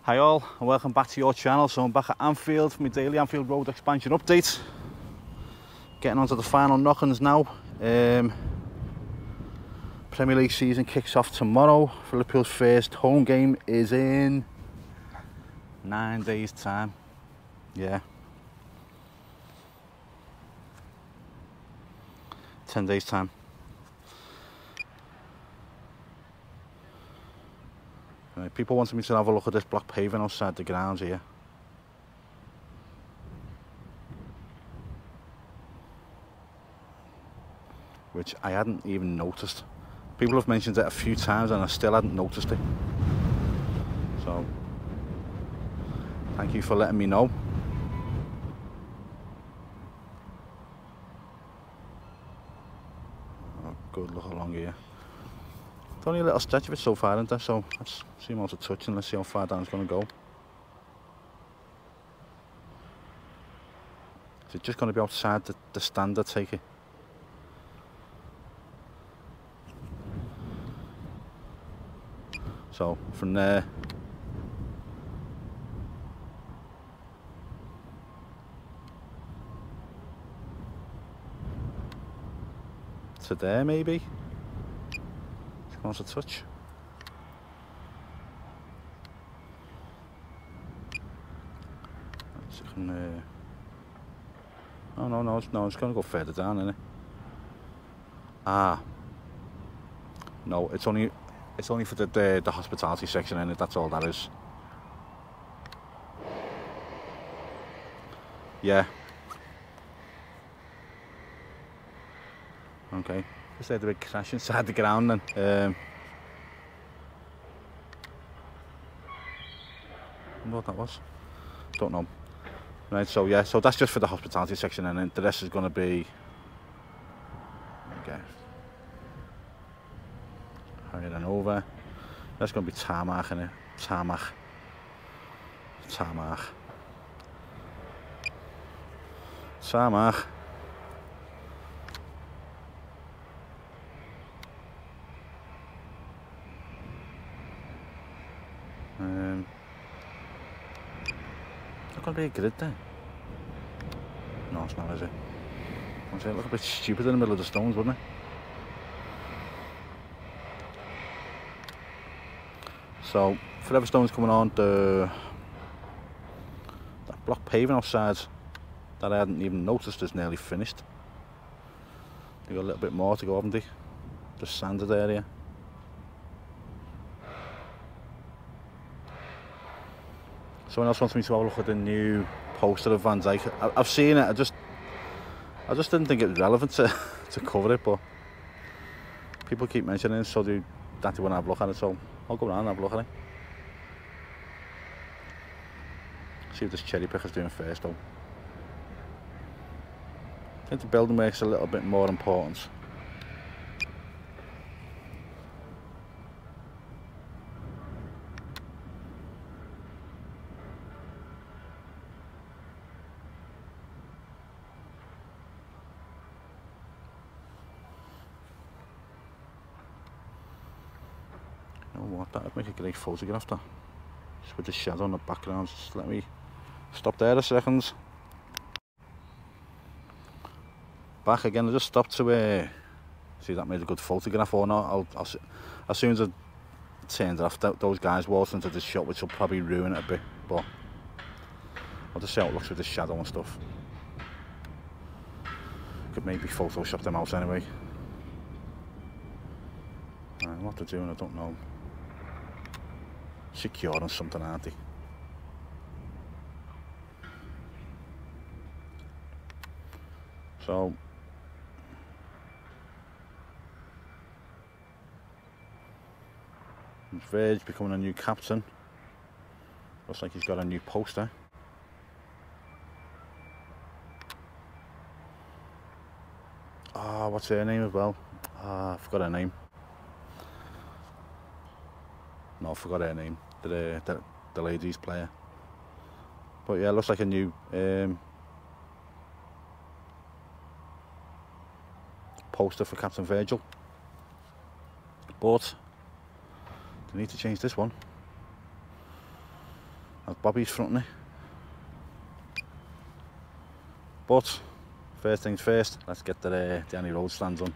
Hi all, and welcome back to your channel. So I'm back at Anfield for my daily Anfield Road expansion update. Getting on to the final knockings now. Premier League season kicks off tomorrow. Liverpool's first home game is in 9 days time. Yeah. 10 days time. People wanted me to have a look at this block paving outside the grounds here. Which I hadn't even noticed. People have mentioned it a few times and I still hadn't noticed it. So, thank you for letting me know. Oh, good look along here. It's only a little stretch of it so far, isn't there? So let's see more to touch and let's see how far down it's going to go. Is it just going to be outside the standard, take it? So from there to there maybe. Wants a touch. Oh no, it's going to go further down, isn't it? Ah, no, it's only for the hospitality section, in it. That's all that is. Yeah. Okay. Just had a big crash inside the ground then. I wonder what that was. Don't know. Right, so yeah, so that's just for the hospitality section and then the rest is going to be... Okay. Hurry on over. That's going to be tarmac in it. Tarmac. Tarmac. Tarmac. There's going to be a grid there. No, it's not, is it? I'd say it look a bit stupid in the middle of the stones, wouldn't it? So, forever stones coming on, that block paving outside that I hadn't even noticed is nearly finished. They got a little bit more to go, haven't they? The sanded area. Someone else wants me to have a look at the new poster of Van Dijk. I've seen it. I just didn't think it was relevant to cover it, but people keep mentioning it, so they want to have a look at it. So I'll go around and have a look at it. See what this cherry picker's doing first, though. I think the building work's a little bit more important. What, that would make a great photograph, that. Just with the shadow in the background. Just let me stop there a second. Back again. I just stopped to see if that made a good photograph or not. I'll as soon as I turned it off, those guys walked into the shot, which will probably ruin it a bit, but I'll just see how it looks with the shadow and stuff. Could maybe Photoshop them out anyway. What they're doing, I don't know. Securing something, aren't they? So Verge becoming a new captain. Looks like he's got a new poster. Ah, what's her name as well? I forgot her name. No, I forgot her name. The ladies player. But yeah, looks like a new poster for Captain Virgil. But they need to change this one. as Bobby's fronting it. But first things first, let's get the Annie Road stands on.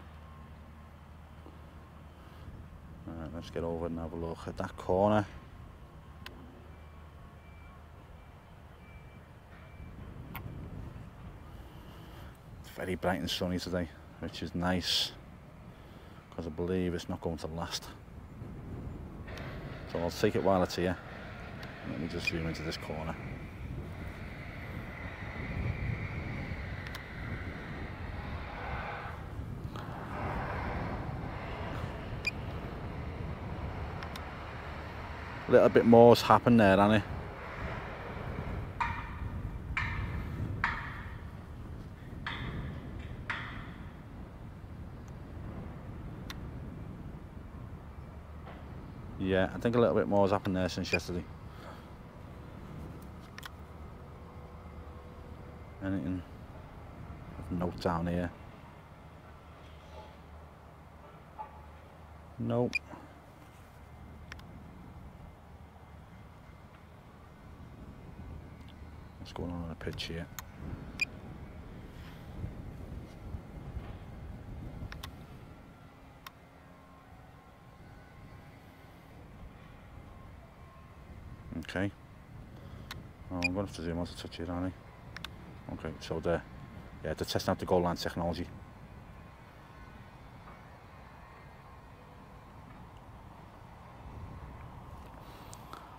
Let's get over and have a look at that corner. It's very bright and sunny today, which is nice, because I believe it's not going to last. So I'll take it while it's here. Let me just zoom into this corner. A little bit more's happened there, hasn't it? Yeah, I think a little bit more's happened there since yesterday. Anything of note down here? Nope. What's going on the pitch here? Okay. Oh, I'm going to have to zoom out to touch it, aren't I? Okay, so they're testing out the goal line technology.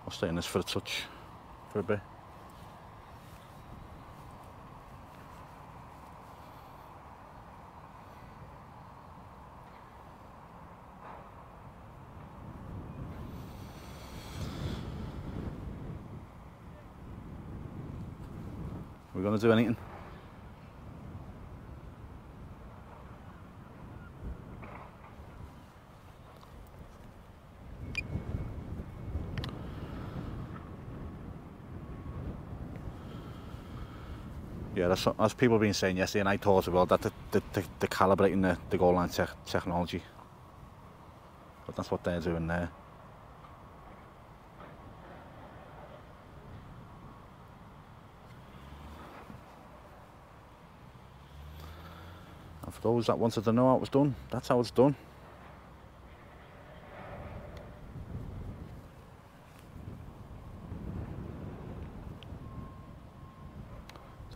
I'll stay in this for a touch for a bit. We're going to do anything. Yeah, that's people have been saying yesterday, and I thought as well, that they're calibrating the goal line technology. But that's what they're doing there. And for those that wanted to know how it was done, that's how it's done.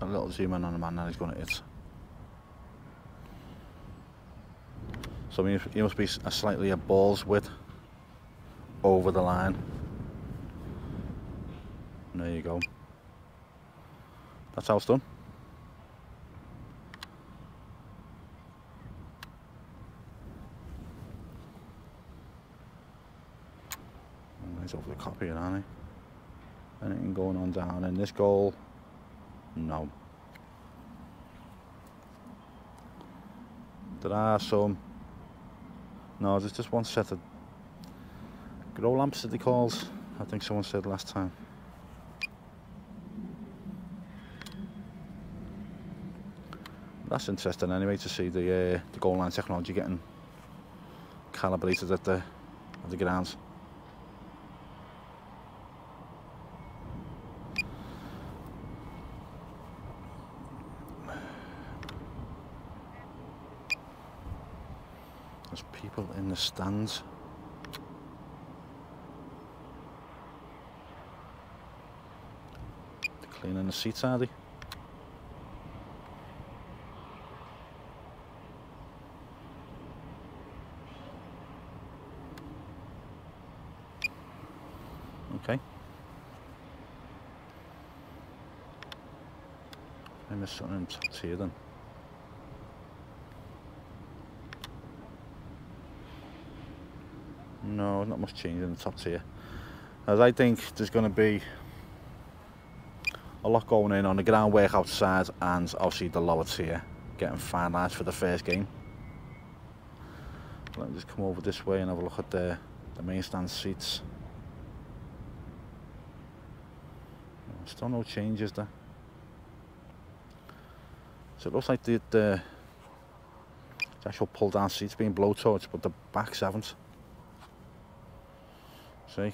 A little zoom in on the man that he's going to hit. So he must be slightly a ball's width over the line. And there you go. That's how it's done. And he's over the copy, aren't he? Anything going on down in this goal? No. There are some. No, there's just one set of grow lamps that they called. I think someone said last time. That's interesting anyway, to see the goal line technology getting calibrated at the grounds. There's people in the stands. They're cleaning the seats, are they? Okay. I missed something in top tier then. No, not much change in the top tier. As I think there's going to be a lot going in on the ground work outside, and obviously the lower tier getting finalised for the first game. Let me just come over this way and have a look at the main stand seats. Still no changes there. So it looks like the actual pull down seats being blowtorched, but the backs haven't. See?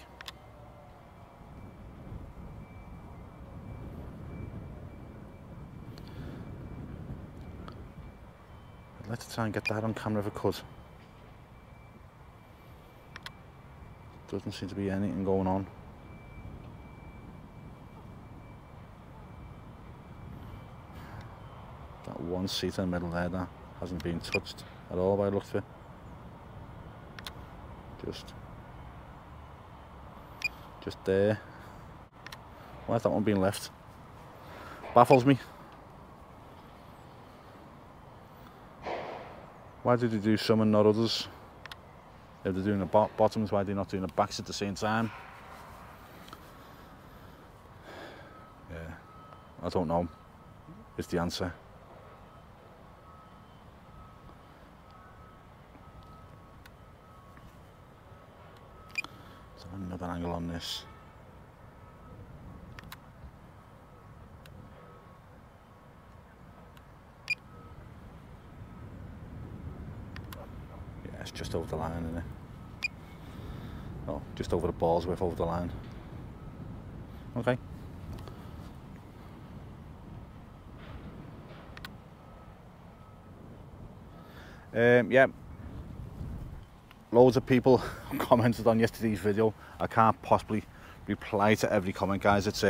Let's try and get that on camera if I could. Doesn't seem to be anything going on. That one seat in the middle there, that hasn't been touched at all by the looks of it. Just there. Why has that one been left? Baffles me. Why did they do some and not others? If they're doing the bottoms, why are they not doing the backs at the same time? Yeah, I don't know, is the answer. So another angle on this. Yeah, it's just over the line, isn't it? Oh, just over the ball's width over the line. Okay. Yeah. Loads of people commented on yesterday's video. I can't possibly reply to every comment, guys. It's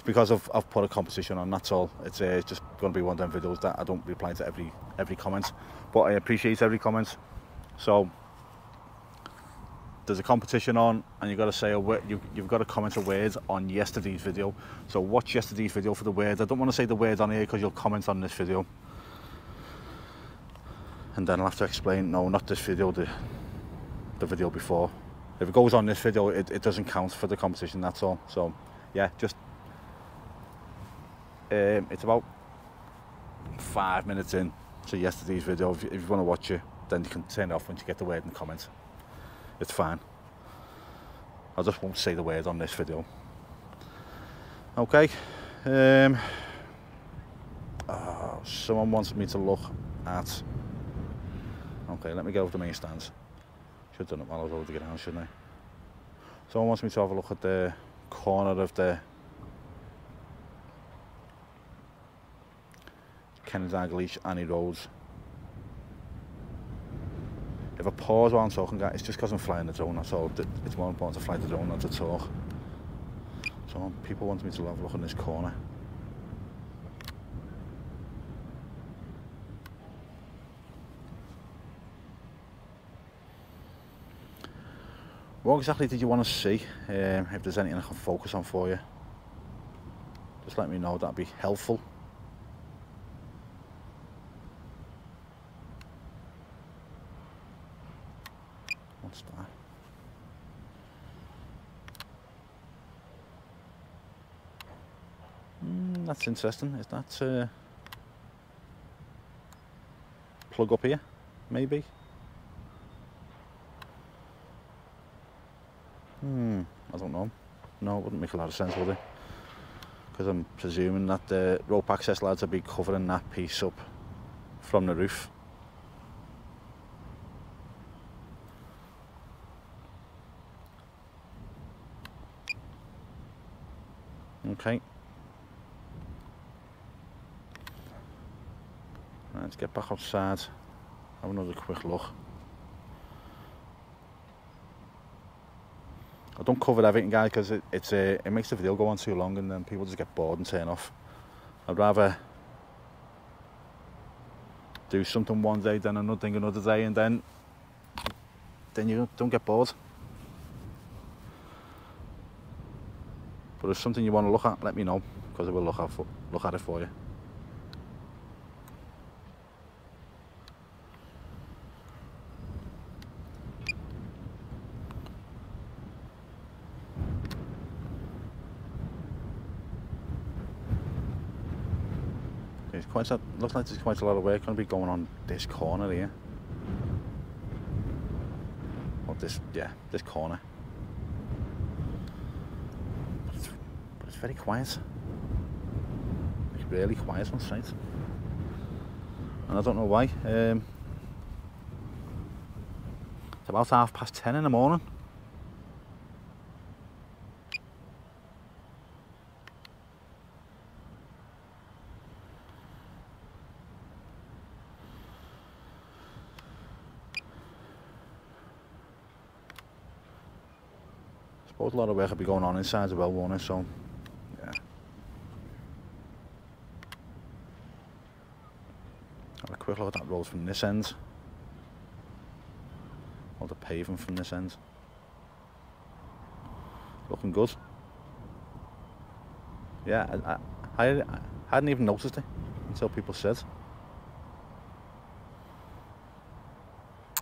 because I've put a competition on, that's all. It's just going to be one of them videos that I don't reply to every comment, but I appreciate every comment. So there's a competition on, and you've got to say a word. You've got to comment a word on yesterday's video. So watch yesterday's video for the word. I don't want to say the word on here because you'll comment on this video, and then I'll have to explain. No, not this video. The video before. If it goes on this video, it doesn't count for the competition. That's all. So yeah, just it's about 5 minutes in to yesterday's video. If you want to watch it, then you can turn it off once you get the word in the comment. It's fine. I just won't say the word on this video. Okay. Someone wanted me to look at. Okay, let me get over the main stands. Should have done it while I was over to get down, shouldn't I? Someone wants me to have a look at the corner of the Kennedy Dalglish Annie Rhodes. If I pause while I'm talking, guys, it's just because I'm flying the drone, that's all. It's more important to fly the drone than to talk. So people want me to have a look in this corner. What exactly did you want to see? If there's anything I can focus on for you, just let me know, that'd be helpful. What's that? That's interesting. Is that plug up here? Maybe. I don't know. No, it wouldn't make a lot of sense, would it? Because I'm presuming that the rope access lads will be covering that piece up from the roof. Okay. Let's get back outside, have another quick look. I don't cover everything, guys, because it makes the video go on too long and then people just get bored and turn off. I'd rather do something one day, then another thing another day, and then you don't get bored. But if something you want to look at, let me know, because I will look at it for you. Looks like there's quite a lot of work going to be going on this corner here. Or this corner. But it's very quiet. It's really quiet on site. And I don't know why. It's about 10:30 in the morning. suppose a lot of work will be going on inside as well, won't it? So, yeah. Have a quick look at that road from this end. All the paving from this end. Looking good. Yeah, I hadn't even noticed it until people said.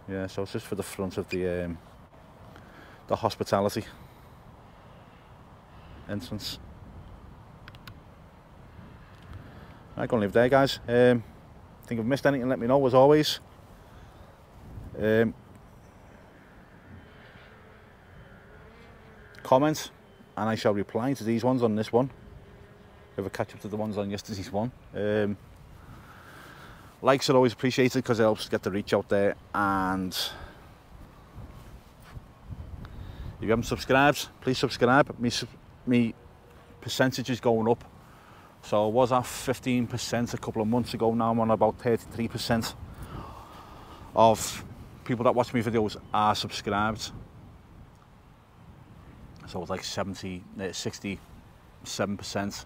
Yeah, so it's just for the front of the hospitality entrance. I'm going to leave it there, guys. Think I've missed anything, let me know as always. Comment and I shall reply to these ones on this one. Have a catch up to the ones on yesterday's one. Likes are always appreciated because it helps get the reach out there, and if you haven't subscribed, please subscribe. Me percentage is going up, so I was at 15% a couple of months ago. Now I'm on about 33% of people that watch my videos are subscribed. So it's like 67%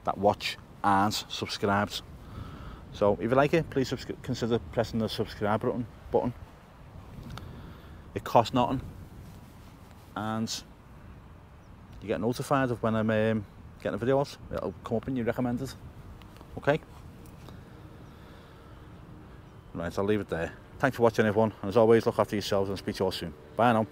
that watch aren't subscribed. So if you like it, please consider pressing the subscribe button. It costs nothing, and you get notified of when I'm getting a video out. It'll come up in your recommended. Okay? Right, I'll leave it there. Thanks for watching, everyone, and as always, look after yourselves and speak to you all soon. Bye now.